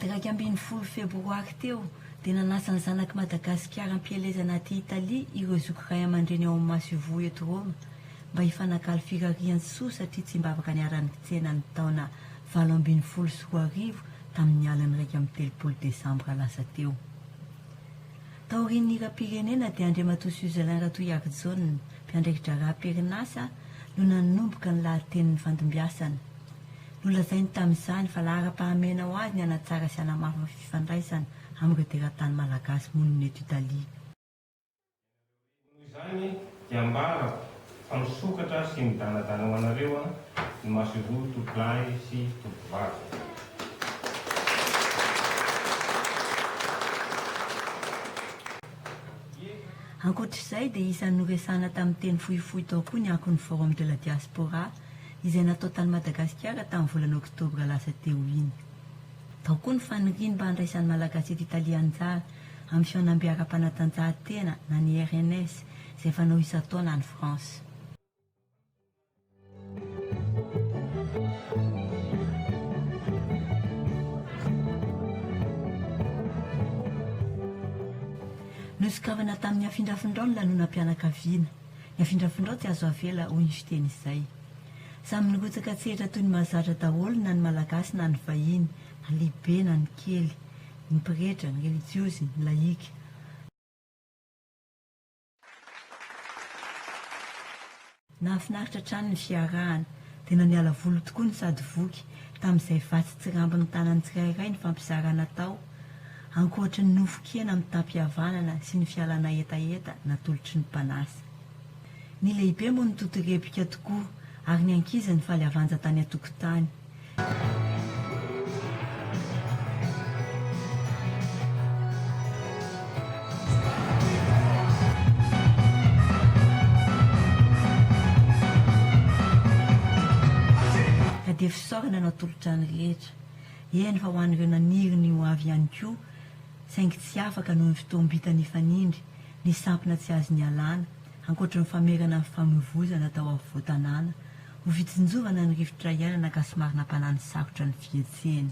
Sady 20 febroary teo dia nanasa ny zanaky Madagasikara ampielezana aty Italia ireo zoky ray aman-dreny ao amin'ny Masivo eto Roma mba hifanakaly firariany soa satria tsy mba afaka niarany tsena ny taona 2014 tamin'ny aliny 1 Desambra lasa teo. Taorin'ny hira-pirenena dia Andriamatoa Suzelain Ratoyarjone mpiandraikitra raha-perinasa no nanomboka ny lahatenin'ny fandimbiasana. Nolazainy tamin'izany fa lahara-pahamena ho azy ny anatsara sy hanamafy fifandraisana amin'ireo teratany malagasy monina eto Italia. Izany dia ambara fa misokatra sy midanadana ho anareo ny Masivo tompolahy sy tompovavy. Ankoatr'izay dia isan'ny noresana tamin'ny teny fohifohy tao koa ny ankon'ny Forum de la Diaspora izay natao tany Madagasikara tamin'ny volana Oktobra lasa teo iny. Tao koa ny faniriany mba handraisan'ny malagasy eto Italia anjara amin'ny fianambiara-panatanjahantena na ny RNS izay fanao isan-taona any France. Nosokavana tamin'ny afindrafindrao ny lanonam-pianakaviana. Ny afindrafindrao tsy azo avela hoy ny fiteny izay. Samy nirotsaka tsehatra toy ny mahazatra daholo na ny malagasy na ny vahiny, na lehibe na ny kely, ny pretra, ny religiozy, ny laika. Nahafinaritra trano ny fiarahana, tena niala voly tokoa ny sady voky tamin'izay vatsy tsirambiny tanany tsirairay ny fampizaharana tao. Ankoatra ny nofo-kena amin'ny tampihavanana sy ny fialana etaeta natolotry ny mpanasa. Ny lehibe moa ny totorebika tokoa ary ny ankizy ny faly avanja tany an-tokotany. Ka dia fisaorana natolotra ny rehetra. Eny fa ho an'ireo naniriny ho avy ihany koa, saingy tsy afaka noho ny fitombitany fanindry, ny sampina tsy azo ny alana, ankoatra ny famerana ny famovozana tao afovoan-tanàna, ho fitsinjovana ny rivotra iainana ka somary nampanany sarotra ny fihetsehany.